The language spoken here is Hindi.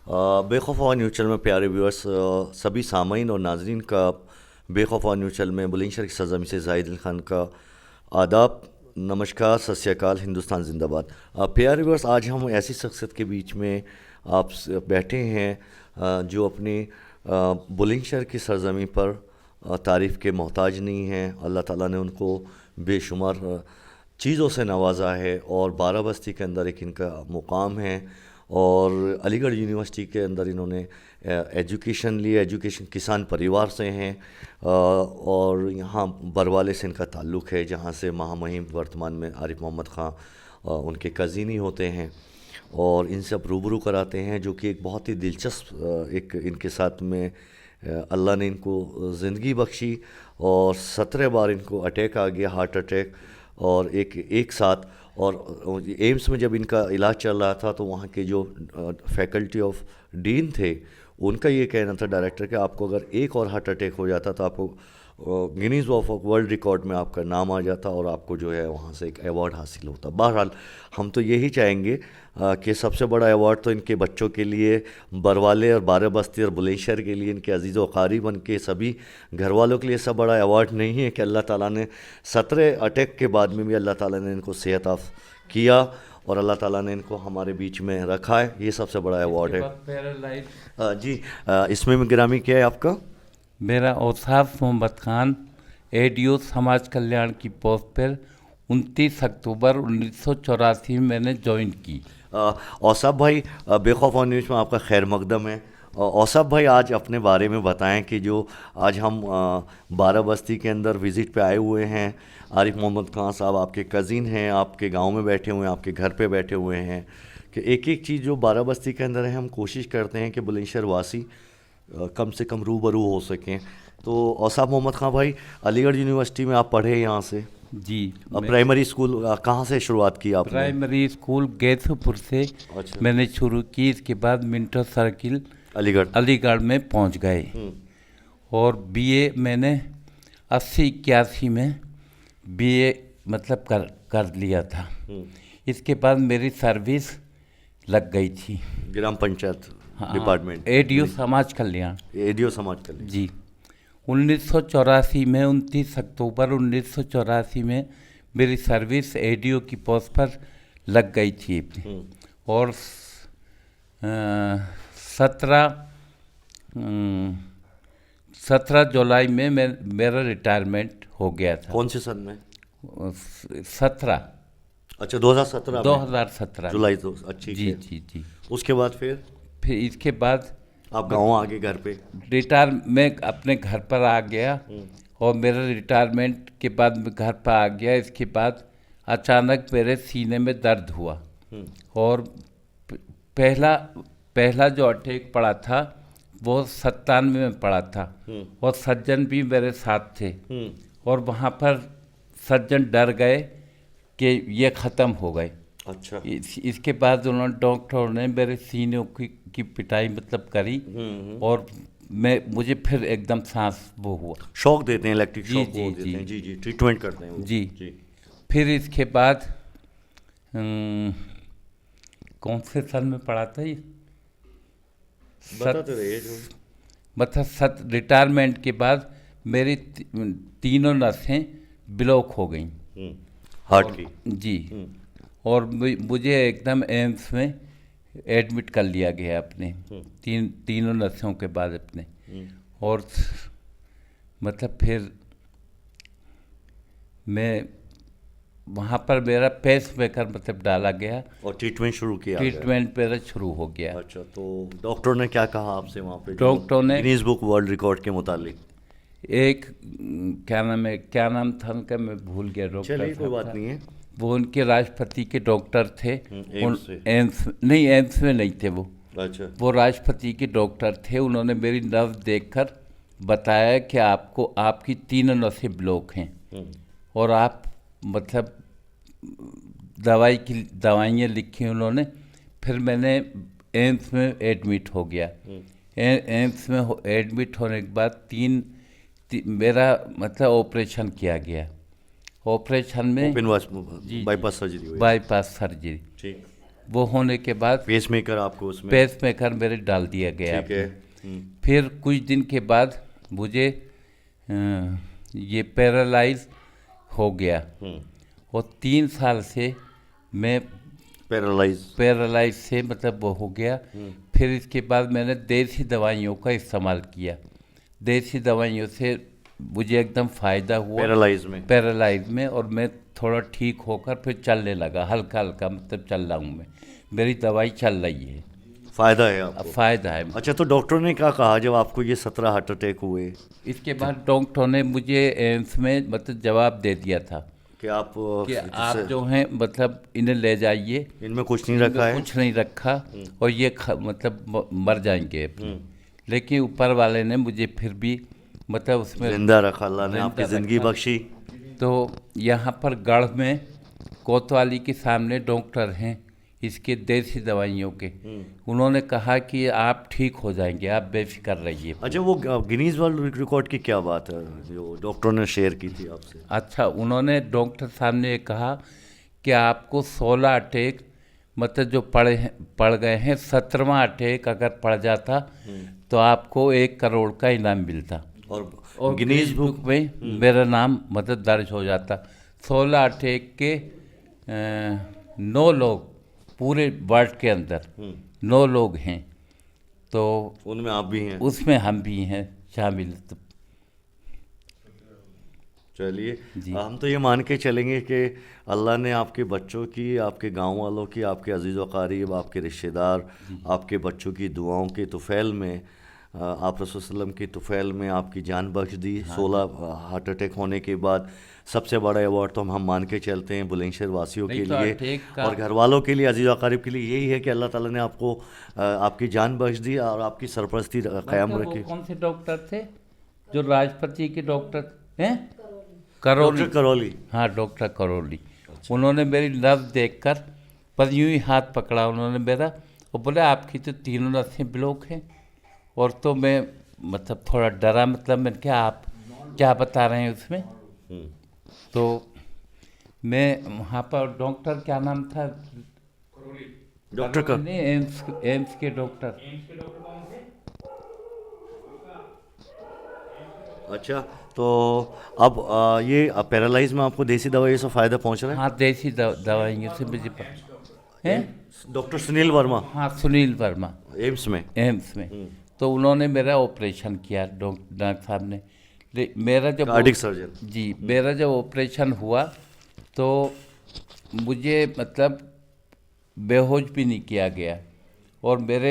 बेखौफ न्यूज़ चैनल में प्यारे व्यूअर्स, सभी सामीन और नाजरीन का बेखौफ न्यूज़ चैनल में बुलंदशहर की सरजमी से जाहिद अली खान का आदाब, नमस्कार, सत श्री अकाल, हिंदुस्तान जिंदाबाद। प्यारे व्यूअर्स, आज हम ऐसी शख्सियत के बीच में आप बैठे हैं जो अपनी बुलंदशहर की सरजमी पर तारीफ़ के मोहताज नहीं हैं। अल्लाह ताला ने उनको बेशुमार चीज़ों से नवाजा है और बाराबस्ती के अंदर एक इनका मुकाम है और अलीगढ़ यूनिवर्सिटी के अंदर इन्होंने एजुकेशन ली। एजुकेशन किसान परिवार से हैं और यहाँ बरवाले से इनका ताल्लुक़ है, जहाँ से महामहिम वर्तमान में आरिफ मोहम्मद ख़ान उनके कज़िन ही होते हैं और इनसे अब रूबरू कराते हैं, जो कि एक बहुत ही दिलचस्प एक इनके साथ में अल्लाह ने इनको ज़िंदगी बख्शी और 17 बार इनको अटैक आ गया, हार्ट अटैक, और एक साथ। और एम्स में जब इनका इलाज चल रहा था तो वहाँ के जो फैकल्टी ऑफ डीन थे, उनका ये कहना था, डायरेक्टर, कि आपको अगर एक और हार्ट अटैक हो जाता तो आपको Guinness book of world record में आपका नाम आ जाता और आपको जो है वहाँ से एक अवार्ड हासिल होता। बहरहाल हम तो यही चाहेंगे कि सबसे बड़ा अवार्ड तो इनके बच्चों के लिए, बरवाले और बाराबस्ती और बुलंदशहर के लिए, इनके अजीज़ व क़ारीब, उनके सभी घर वालों के लिए सब बड़ा अवार्ड नहीं है कि अल्लाह ताला ने 17 अटैक के बाद में भी अल्लाह ताला ने इनको सेहत किया और अल्लाह ताला ने इनको हमारे बीच में रखा है। ये सबसे बड़ा अवार्ड है। जी, इसमें गिरामी क्या है आपका? मेरा औसाफ मोहम्मद ख़ान, एडीओ समाज कल्याण की पोस्ट पर 29 अक्टूबर 1984 में मैंने ज्वाइन की। औसाफ भाई, बेखौफ न्यूज़ में आपका खैर मकदम है। औसाफ भाई, आज अपने बारे में बताएं कि जो आज हम बाराबस्ती के अंदर विज़िट पे आए हुए हैं, आरिफ मोहम्मद ख़ान साहब आपके कज़िन हैं, आपके गांव में बैठे हुए हैं, आपके घर पे बैठे हुए हैं, कि एक एक चीज़ जो बाराबस्ती के अंदर है हम कोशिश करते हैं कि बुलंदशहर वासी कम से कम रूबरू हो सकें। तो औसाफ मोहम्मद ख़ान भाई, अलीगढ़ यूनिवर्सिटी में आप पढ़े यहाँ से? जी। प्राइमरी स्कूल कहाँ से शुरुआत की आपने? प्राइमरी स्कूल गैसपुर से मैंने शुरू की। इसके बाद मिंटो सर्किल अलीगढ़ में पहुँच गए और बीए मैंने 80-81 में बीए मतलब कर लिया था। इसके बाद मेरी सर्विस लग गई थी ग्राम पंचायत डिपार्टमेंट, एडीओ समाज कल्याण। जी। 1984 में 29 अक्टूबर 1984 में मेरी सर्विस एडीओ की पोस्ट पर लग गई थी और 17 जुलाई में मेरा रिटायरमेंट हो गया था। कौन से सन में? 17। अच्छा, 2017 जुलाई। तो अच्छी। जी। उसके बाद फिर इसके बाद आप गाँव आ गए, घर पे मैं अपने घर पर आ गया और मेरा रिटायरमेंट के बाद मैं घर पर आ गया। इसके बाद अचानक मेरे सीने में दर्द हुआ और पहला जो अटैक पड़ा था वो 97 में पड़ा था और सज्जन भी मेरे साथ थे और वहाँ पर सज्जन डर गए कि ये ख़त्म हो गए। अच्छा। इसके बाद उन्होंने डॉक्टरों ने मेरे सीने की पिटाई मतलब करी और मुझे फिर एकदम सांस वो हुआ। शॉक देते हैं, इलेक्ट्रिक शॉक देते हैं। जी, ट्रीटमेंट करते हैं जी। फिर इसके बाद कौन से सन में पड़ा था ये? बताते रहिए जो। मतलब रिटायरमेंट के बाद मेरी तीनों नसें ब्लॉक हो गई हार्ट की। जी। और मुझे एकदम एम्स में एडमिट कर लिया गया अपने तीनों नसों के बाद अपने। और मतलब फिर मैं वहाँ पर मेरा पेस मेकर मतलब डाला गया और ट्रीटमेंट मेरा शुरू हो गया। अच्छा, तो डॉक्टर ने क्या कहा आपसे वहाँ पे? डॉक्टर ने गिनीज बुक वर्ल्ड रिकॉर्ड के मुतालिक एक क्या नाम था उनका, मैं भूल गया। डॉक्टर, चलिए कोई बात नहीं है। वो उनके राष्ट्रपति के डॉक्टर थे। एम्स में नहीं थे वो। अच्छा। वो राष्ट्रपति के डॉक्टर थे। उन्होंने मेरी नर्व देखकर बताया कि आपकी 3 नसें ब्लॉक हैं और आप मतलब दवाइयाँ लिखी उन्होंने। फिर मैंने एम्स में एडमिट हो गया। एम्स में एडमिट होने के बाद मेरा मतलब ऑपरेशन किया गया। ऑपरेशन में बाईपास सर्जरी। Bypass surgery. ठीक। वो होने के बाद पेसमेकर आपको उसमें पेसमेकर मेरे डाल दिया गया। ठीक है। फिर कुछ दिन के बाद मुझे ये पैरालाइज हो गया और 3 साल से मैं पैरालाइज से मतलब वो हो गया। फिर इसके बाद मैंने देसी दवाइयों का इस्तेमाल किया। देसी दवाइयों से मुझे एकदम फ़ायदा हुआ पैरालाइज में और मैं थोड़ा ठीक होकर फिर चलने लगा, हल्का हल्का मतलब चल रहा हूँ मैं। मेरी दवाई चल रही है, फ़ायदा है आपको? फ़ायदा है। अच्छा, तो डॉक्टर ने क्या कहा जब आपको ये 17 हार्ट अटैक हुए? इसके बाद डॉक्टर ने मुझे एम्स में मतलब जवाब दे दिया था कि आप जो हैं मतलब इन्हें ले जाइए, इनमें कुछ नहीं रखा है, कुछ नहीं रखा और ये मतलब मर जाएंगे। लेकिन ऊपर वाले ने मुझे फिर भी मतलब उसमें जिंदा रखा, अल्लाह ने आपकी ज़िंदगी बख्शी। तो यहाँ पर गढ़ में कोतवाली के सामने डॉक्टर हैं इसके देसी दवाइयों के, उन्होंने कहा कि आप ठीक हो जाएंगे, आप बेफिक्र रहिए। अच्छा, वो गिनीज वर्ल्ड रिकॉर्ड की क्या बात है जो डॉक्टर ने शेयर की थी आपसे? अच्छा, उन्होंने डॉक्टर साहब ने कहा कि आपको 16 अटैक मतलब जो पड़ गए हैं, 17वां अटैक अगर पड़ जाता तो आपको 1 करोड़ का इनाम मिलता और गिनीज बुक में मेरा नाम मतलब दर्ज हो जाता। 16 अटैक के 9 लोग पूरे वर्ल्ड के अंदर 9 लोग हैं, तो उनमें आप भी हैं, उसमें हम भी हैं शामिल। तो चलिए, हम तो ये मान के चलेंगे कि अल्लाह ने आपके बच्चों की, आपके गांव वालों की, आपके अजीज़ व क़रीब, आपके रिश्तेदार, आपके बच्चों की दुआओं के तुफ़ैल में, आप रसूल सल्लम की तुफ़ैल में आपकी जान बख्श दी। 16 हार्ट अटैक होने के बाद सबसे बड़ा अवार्ड तो हम मान के चलते हैं बुलंदशहर वासियों के लिए और घर वालों के लिए, अजीज़ व क़रीब के लिए, यही है कि अल्लाह ताला ने आपको आपकी जान बख्श दी और आपकी सरपरस्ती क़याम रखी। कौन से डॉक्टर थे जो राजपति के डॉक्टर हैं? करौली। हाँ, डॉक्टर करौली। अच्छा। उन्होंने मेरी नब्ज़ देखकर बस यूँ ही हाथ पकड़ा उन्होंने मेरा और बोले आपकी तो 3 नसें ब्लॉक हैं। और तो मैं मतलब थोड़ा डरा, मतलब मैं क्या आप क्या बता रहे हैं उसमें। तो मैं वहाँ पर डॉक्टर क्या नाम था? डॉक्टर का एम्स के डॉक्टर। अच्छा, तो अब ये पैरालाइज में आपको देसी दवाई से फ़ायदा पहुंच रहा है? हाँ, देसी दवाइयों से मुझे पता है। डॉक्टर सुनील वर्मा? हाँ, सुनील वर्मा, एम्स में। तो उन्होंने मेरा ऑपरेशन किया, डॉक्टर साहब ने। मेरा जब कार्डियक सर्जन जी, मेरा जब ऑपरेशन हुआ तो मुझे मतलब बेहोश भी नहीं किया गया और मेरे